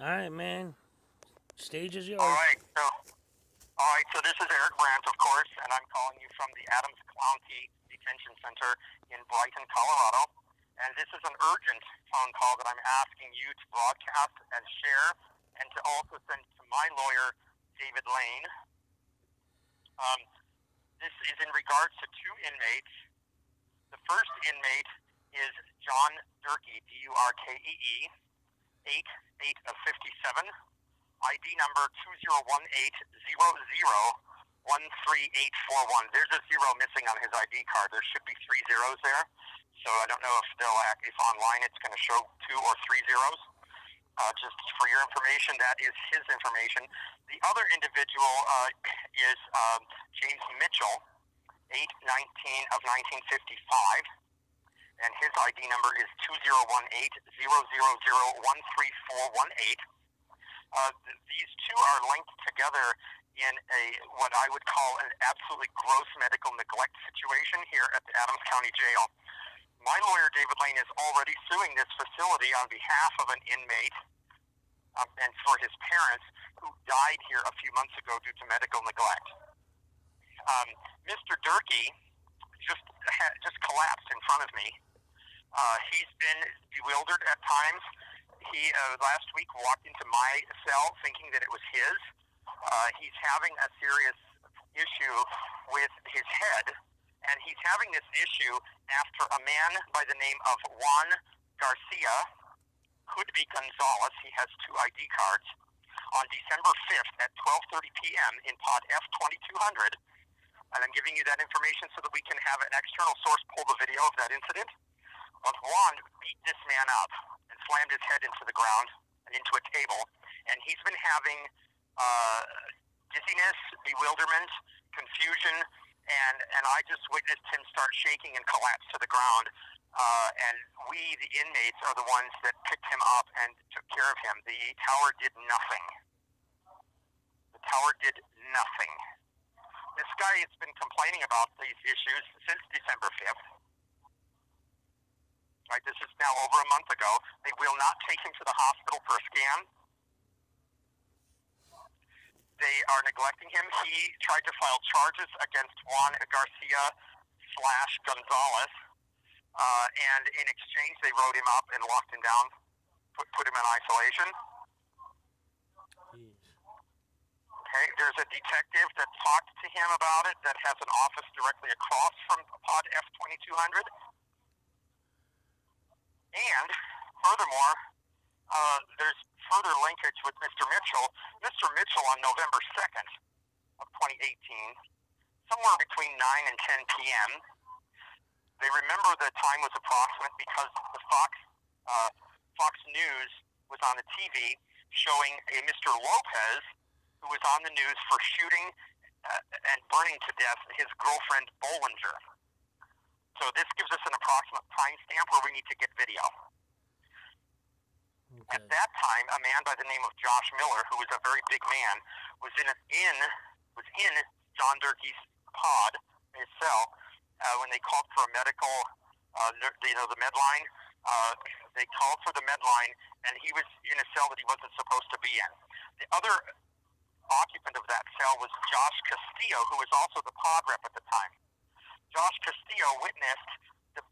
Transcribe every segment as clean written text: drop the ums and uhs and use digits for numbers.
All right, man. Stage is All yours. right, so this is Eric Brandt, of course, and I'm calling you from the Adams County Detention Center in Brighton, Colorado. And this is an urgent phone call that I'm asking you to broadcast and share, and to also send to my lawyer, David Lane. This is in regards to two inmates. The first inmate is John Durkee, D-U-R-K-E-E, 8 of 57. ID number 201800138841. There's a zero missing on his ID card. There should be three zeros there. So I don't know if online it's going to show two or three zeros. Just for your information, that is his information. The other individual is James Mitchell, 8/19 of 1955. And his ID number is 201800013418. These two are linked together in what I would call an absolutely gross medical neglect situation here at the Adams County Jail. My lawyer, David Lane, is already suing this facility on behalf of an inmate and for his parents who died here a few months ago due to medical neglect. Mr. Durkee just collapsed in front of me. He's been bewildered at times. He last week walked into my cell thinking that it was his. He's having a serious issue with his head, and he's having this issue after a man by the name of Juan Garcia, could be Gonzalez, he has two ID cards, on December 5th at 12:30 p.m. in pod F2200. And I'm giving you that information so that we can have an external source pull the video of that incident. But Juan beat this man up and slammed his head into the ground and into a table. And he's been having dizziness, bewilderment, confusion, and I just witnessed him start shaking and collapse to the ground. And we, the inmates, are the ones that picked him up and took care of him. The tower did nothing. The tower did nothing. This guy has been complaining about these issues since December 5th. Right, this is now over a month ago. They will not take him to the hospital for a scan. They are neglecting him. He tried to file charges against Juan Garcia / Gonzalez, and in exchange they wrote him up and locked him down, put him in isolation. Okay, there's a detective that talked to him about it that has an office directly across from pod F2200. And furthermore, there's further linkage with Mr. Mitchell. Mr. Mitchell on November 2nd of 2018, somewhere between 9 and 10 p.m., they remember the time was approximate because the Fox News was on the TV showing a Mr. Lopez who was on the news for shooting and burning to death his girlfriend Bollinger. So this gives us an approximate timestamp where we need to get video. Okay. At that time, a man by the name of Josh Miller, who was a very big man, was in John Durkee's pod, his cell, when they called for a medical, the med line. They called for the med line, and he was in a cell that he wasn't supposed to be in. The other occupant of that cell was Josh Castillo, who was also the pod rep at the time. Josh Castillo witnessed the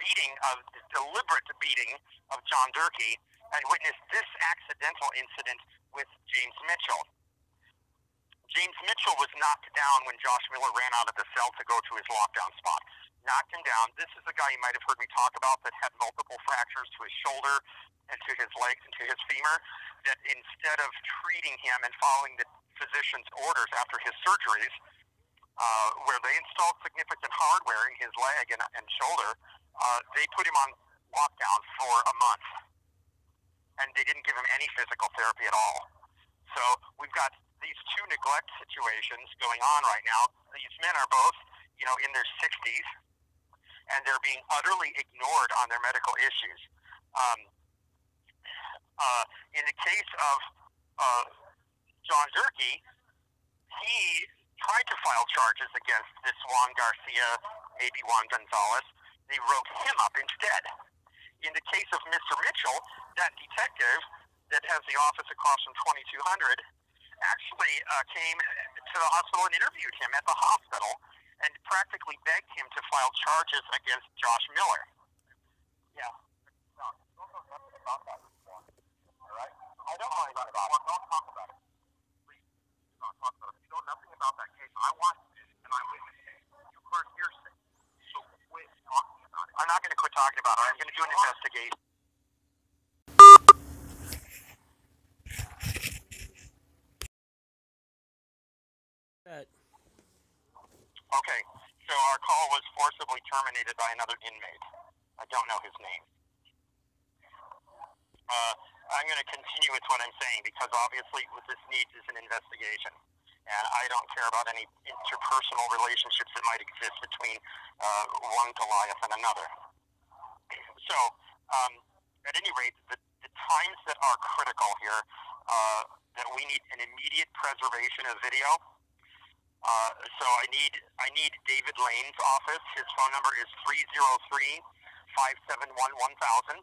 deliberate beating of John Durkee and witnessed this accidental incident with James Mitchell. James Mitchell was knocked down when Josh Miller ran out of the cell to go to his lockdown spot. Knocked him down. This is the guy you might have heard me talk about that had multiple fractures to his shoulder and to his legs and to his femur, that instead of treating him and following the physician's orders after his surgeries, where they installed significant hardware in his leg and shoulder, they put him on lockdown for a month. And they didn't give him any physical therapy at all. So we've got these two neglect situations going on right now. These men are both, in their 60s, and they're being utterly ignored on their medical issues. In the case of John Durkee, he tried to file charges against this Juan Garcia, maybe Juan Gonzalez. They wrote him up instead. In the case of Mr. Mitchell, that detective that has the office across from 2200 actually came to the hospital and interviewed him at the hospital and practically begged him to file charges against Josh Miller. Yeah. No, don't know nothing about that before. All right? I don't know anything about it. Don't talk about it. Please, do not talk about it. You know nothing about that case. I want this, and I'm with it. You've heard hearsay. So quit talking about it. I'm not going to quit talking about it. I'm going to do an investigation. Okay, so our call was forcibly terminated by another inmate. I don't know his name. I'm going to continue with what I'm saying because obviously what this needs is an investigation. And I don't care about any interpersonal relationships that might exist between one Goliath and another. So, at any rate, the times that are critical here, that we need an immediate preservation of video. So I need David Lane's office. His phone number is 303-571-1000.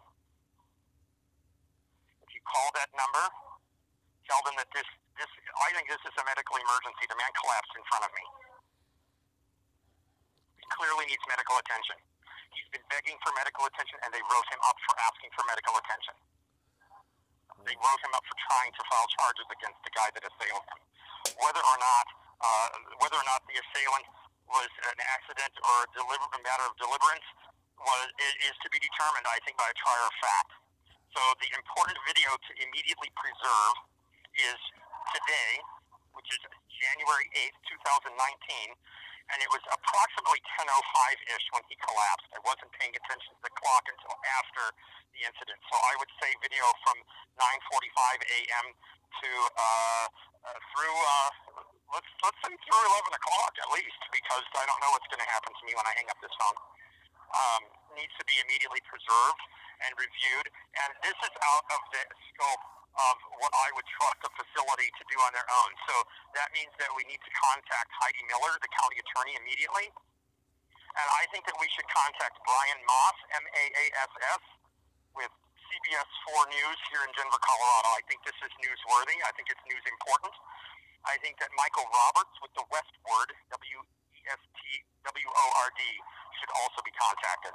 If you call that number, tell them that I think this is a medical emergency. The man collapsed in front of me. He clearly needs medical attention. He's been begging for medical attention, and they wrote him up for asking for medical attention. They wrote him up for trying to file charges against the guy that assailed him. Whether or not the assailant was an accident or a matter of deliverance is to be determined, I think, by a trier of fact. So the important video to immediately preserve is today, which is January 8th, 2019, and it was approximately 10:05-ish when he collapsed. I wasn't paying attention to the clock until after the incident. So I would say video from 9:45 a.m. to through let's say through 11 o'clock at least, because I don't know what's going to happen to me when I hang up this phone. Needs to be immediately preserved and reviewed, and this is out of the scope of what I would trust a facility to do on their own. So that means that we need to contact Heidi Miller, the county attorney, immediately. And I think that we should contact Brian Maass, M-A-A-S-S, with CBS 4 News here in Denver, Colorado. I think this is newsworthy. I think it's news important. I think that Michael Roberts with the Westword, W-E-S-T-W-O-R-D, should also be contacted.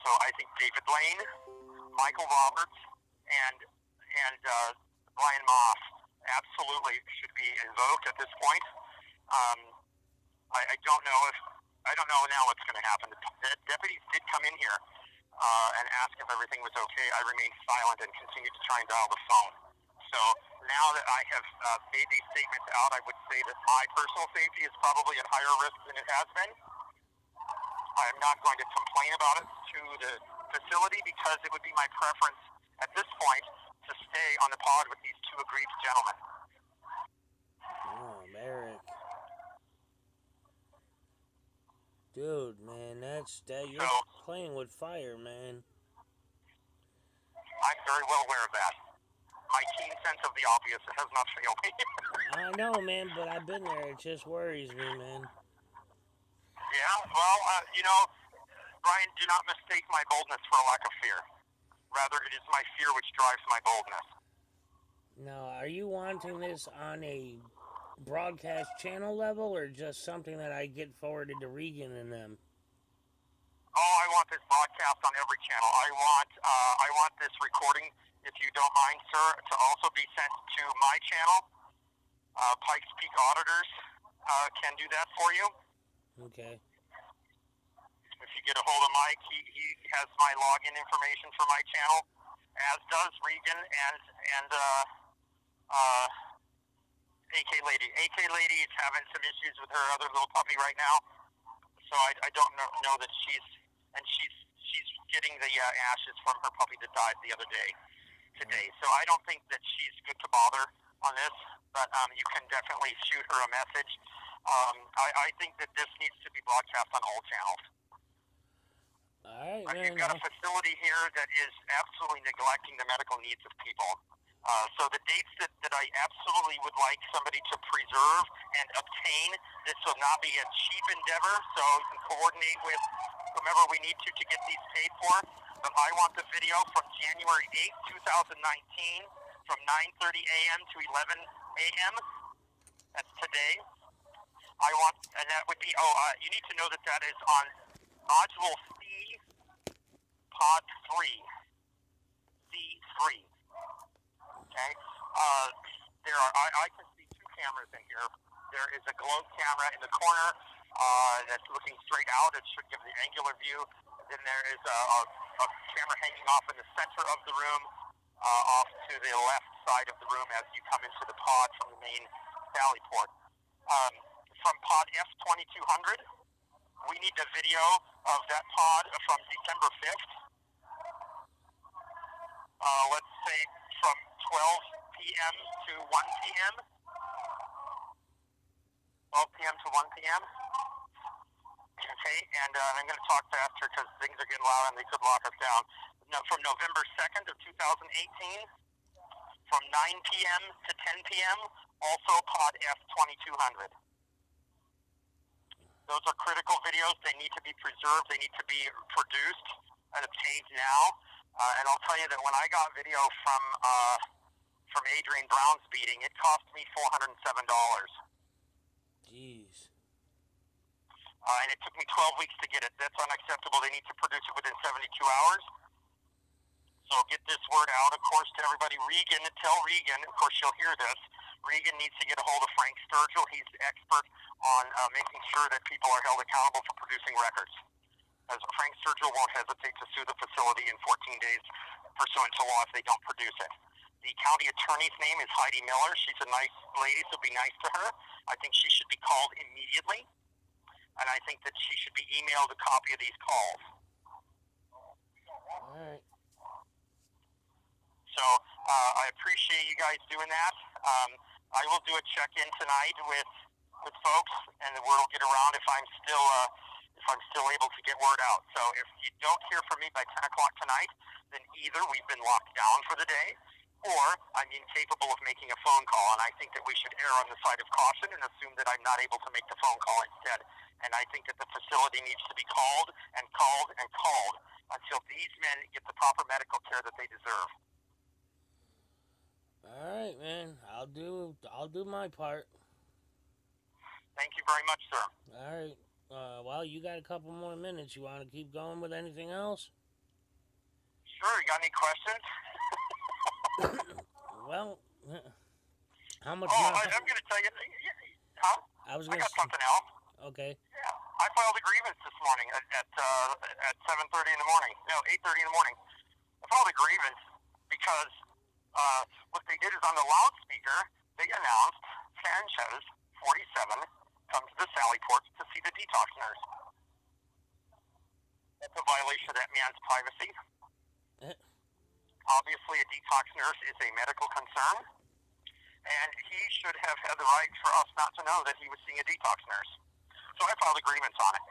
So I think David Lane, Michael Roberts, and Brian Maass absolutely should be invoked at this point. I don't know now what's going to happen. The deputies did come in here and ask if everything was okay. I remained silent and continued to try and dial the phone. So now that I have made these statements out, I would say that my personal safety is probably at higher risk than it has been. I'm not going to complain about it to the facility because it would be my preference at this point to stay on the pod with these two aggrieved gentlemen. Oh, Eric. Dude, man, you're playing with fire, man. I'm very well aware of that. My keen sense of the obvious has not failed me. I know, man, but I've been there. It just worries me, man. Yeah, well, Brian, do not mistake my boldness for a lack of fear. Rather, it is my fear which drives my boldness. Now, are you wanting this on a broadcast channel level or just something that I get forwarded to Regan and them? Oh, I want this broadcast on every channel. I want this recording, if you don't mind, sir, to also be sent to my channel. Pikes Peak Auditors can do that for you. Okay. If you get a hold of Mike, he has my login information for my channel, as does Regan and AK Lady. AK Lady is having some issues with her other little puppy right now, so I don't know that she's getting the ashes from her puppy that died the other day today. So I don't think that she's good to bother on this, but you can definitely shoot her a message. I think that this needs to be broadcast on all channels. All right, man. You've got a facility here that is absolutely neglecting the medical needs of people. So the dates that I absolutely would like somebody to preserve and obtain, this will not be a cheap endeavor, so you can coordinate with whomever we need to get these paid for. But I want the video from January 8th, 2019 from 9:30 a.m. to 11 a.m. That's today. And that would be, you need to know that that is on Module C, Pod 3. C3. Okay? I can see two cameras in here. There is a globe camera in the corner that's looking straight out. It should give the angular view. Then there is a camera hanging off in the center of the room, off to the left side of the room as you come into the pod from the main sally port. From pod F2200, we need a video of that pod from December 5th. Let's say from 12 p.m. to 1 p.m. 12 p.m. to 1 p.m. Okay, and I'm going to talk faster because things are getting loud and they could lock us down. No, from November 2nd of 2018, from 9 p.m. to 10 p.m., also pod F2200. Those are critical videos. They need to be preserved. They need to be produced and obtained now. And I'll tell you that when I got video from Adrian Brown's beating, it cost me $407. Jeez. And it took me 12 weeks to get it. That's unacceptable. They need to produce it within 72 hours. So get this word out, of course, to everybody. Regan, tell Regan, of course she'll hear this, Regan needs to get a hold of Frank Sturgill. He's the expert on making sure that people are held accountable for producing records. As Frank Sturgill won't hesitate to sue the facility in 14 days pursuant to law if they don't produce it. The county attorney's name is Heidi Miller. She's a nice lady, so be nice to her. I think she should be called immediately. And I think that she should be emailed a copy of these calls. All right. So I appreciate you guys doing that. I will do a check-in tonight with folks, and the word will get around if I'm still able to get word out. So if you don't hear from me by 10 o'clock tonight, then either we've been locked down for the day, or I'm incapable of making a phone call. And I think that we should err on the side of caution and assume that I'm not able to make the phone call instead. And I think that the facility needs to be called and called and called until these men get the proper medical care that they deserve. All right, man. I'll do my part. Thank you very much, sir. All right. Well, you got a couple more minutes. You want to keep going with anything else? Sure. You got any questions? Well, how much? I'm going to tell you. Huh? I got something else. Okay. Yeah. I filed a grievance this morning at 7:30 in the morning. No, 8:30 in the morning. I filed a grievance because what they did is on the loudspeaker they announced Sanchez 47 comes to the Sally Port to see the detox nurse. That's a violation of that man's privacy. Obviously, a detox nurse is a medical concern, and he should have had the right for us not to know that he was seeing a detox nurse. So I filed a grievance on it.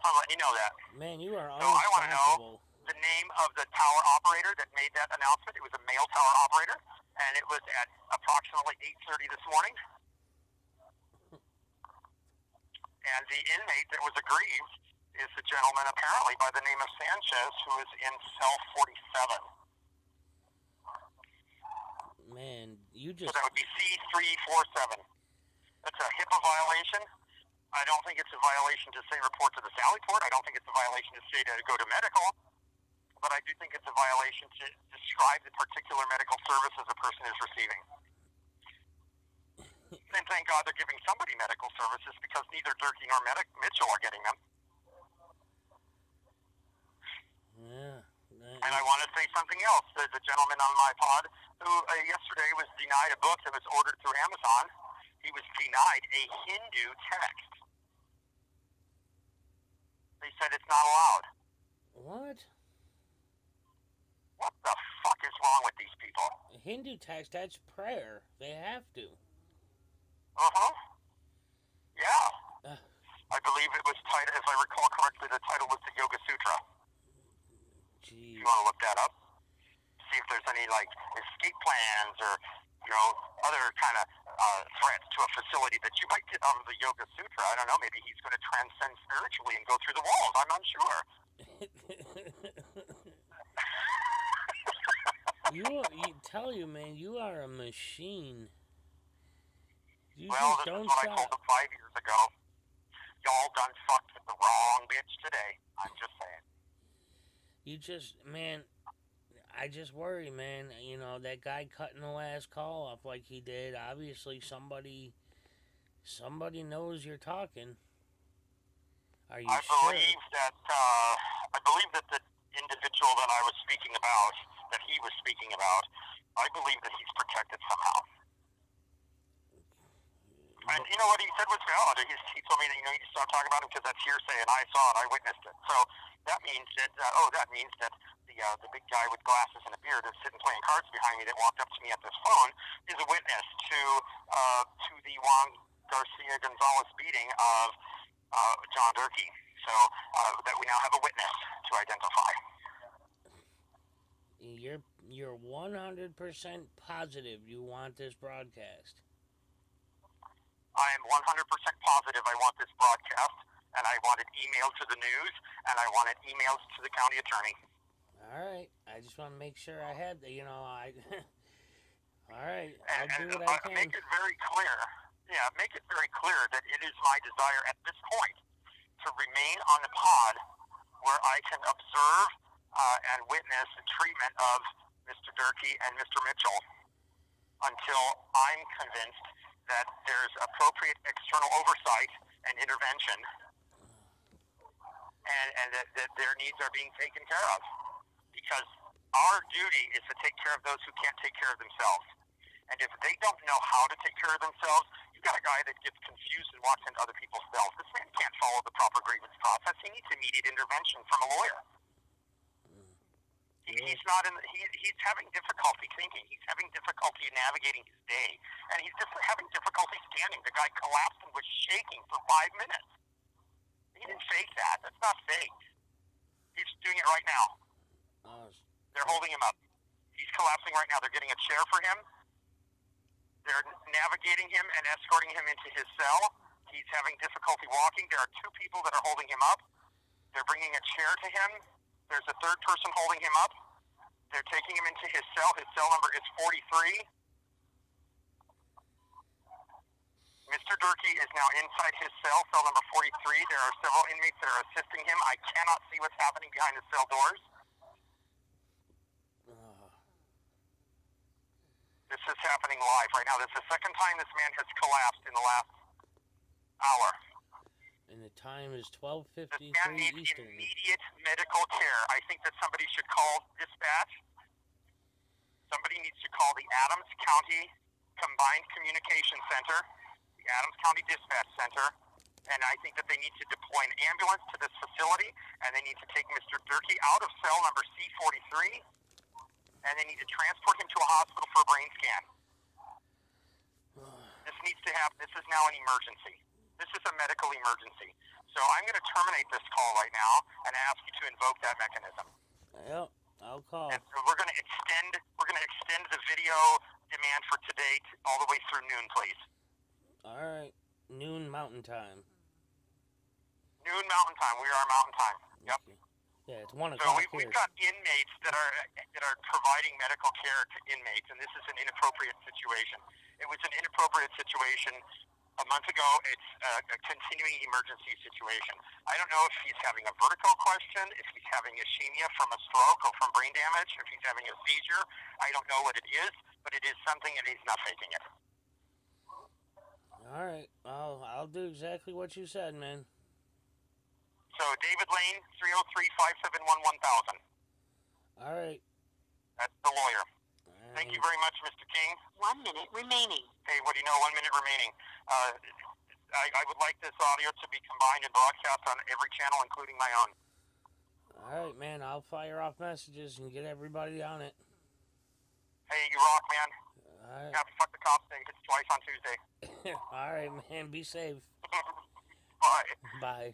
I'm letting you know that. Man, you are so I want to know the name of the tower operator that made that announcement. It was a male tower operator, and it was at approximately 8:30 this morning. And the inmate that was aggrieved is the gentleman apparently by the name of Sanchez, who is in cell 47. Man, you just... So that would be C347. That's a HIPAA violation. I don't think it's a violation to say report to the Sally Port. I don't think it's a violation to say to go to medical. But I do think it's a violation to describe the particular medical services a person is receiving. And thank God they're giving somebody medical services because neither Durkee nor Mitchell are getting them. Yeah. And I want to say something else. There's a gentleman on my pod who yesterday was denied a book that was ordered through Amazon. He was denied a Hindu text. They said it's not allowed. What? What the fuck is wrong with these people? A Hindu text, that's prayer. They have to. Uh-huh. Yeah. I believe it was titled, if I recall correctly, the title was the Yoga Sutra. Jeez. You want to look that up? See if there's any, like, escape plans or, other kind of threats to a facility that you might get out of the Yoga Sutra. I don't know, maybe he's going to transcend spiritually and go through the walls. I'm unsure. You tell you, man, you are a machine. You Well, just this is don't what I told stop. them 5 years ago. Y'all done fucked with the wrong bitch today. I'm just saying. You just, man, I just worry, man. You know, that guy cutting the last call off like he did. Obviously, somebody knows you're talking. Are you sure? I believe that the individual that I was speaking about, that he was speaking about, I believe that he's protected somehow. And you know what he said was valid. He told me that you need to stop talking about him because that's hearsay, and I saw it, I witnessed it. So that means that the big guy with glasses and a beard that's sitting playing cards behind me that walked up to me at this phone is a witness to the Juan Garcia Gonzalez beating of John Durkee. So that we now have a witness to identify. You're 100% positive you want this broadcast. I am 100% positive I want this broadcast, and I want it emailed to the news, and I want it emailed to the county attorney. All right, I just want to make sure I had the, I. All right, I'll do what I can. Make it very clear. Yeah, make it very clear that it is my desire at this point to remain on the pod where I can observe and witness the treatment of Mr. Durkee and Mr. Mitchell until I'm convinced that there's appropriate external oversight and intervention and that their needs are being taken care of. Because our duty is to take care of those who can't take care of themselves. And if they don't know how to take care of themselves, you've got a guy that gets confused and walks into other people's cells. This man can't follow the proper grievance process. He needs immediate intervention from a lawyer. He's not in. He's having difficulty thinking. He's having difficulty navigating his day, and he's just having difficulty standing. The guy collapsed and was shaking for 5 minutes. He didn't fake that. That's not fake. He's doing it right now. They're holding him up. He's collapsing right now. They're getting a chair for him. They're navigating him and escorting him into his cell. He's having difficulty walking. There are 2 people that are holding him up. They're bringing a chair to him. There's a 3rd person holding him up. They're taking him into his cell. His cell number is 43. Mr. Durkee is now inside his cell number 43. There are several inmates that are assisting him. I cannot see what's happening behind the cell doors. This is happening live right now. This is the second time this man has collapsed in the last hour. And the time is 12:53 This man needs Eastern. immediate medical care. I think that somebody should call dispatch. Somebody needs to call the Adams County Combined Communication Center, the Adams County Dispatch Center, and I think that they need to deploy an ambulance to this facility, and they need to take Mr. Durkee out of cell number C43, and they need to transport him to a hospital for a brain scan. This is now an emergency. This is a medical emergency. So I'm going to terminate this call right now and ask you to invoke that mechanism. Yep, I'll call. And so we're going to extend the video demand for today all the way through noon, please. All right, noon Mountain Time. Noon Mountain Time. We are Mountain Time. Yep. Okay. Yeah, it's 1 So o'clock we've here. got inmates that are providing medical care to inmates, and this is an inappropriate situation. It was an inappropriate situation a month ago. It's a continuing emergency situation. I don't know if he's having a vertigo question, if he's having ischemia from a stroke or from brain damage, if he's having a seizure. I don't know what it is, but it is something, and he's not faking it. All right, I'll do exactly what you said, man. So David Lane, 303-571-1000. All right. That's the lawyer. Thank you very much, Mr. King. 1 minute remaining. Hey, what do you know? 1 minute remaining. I would like this audio to be combined and broadcast on every channel, including my own. All right, man. I'll fire off messages and get everybody on it. Hey, you rock, man. All right. Happy Fuck the Cops Day. It's twice on Tuesday. All right, man. Be safe. Bye. Bye.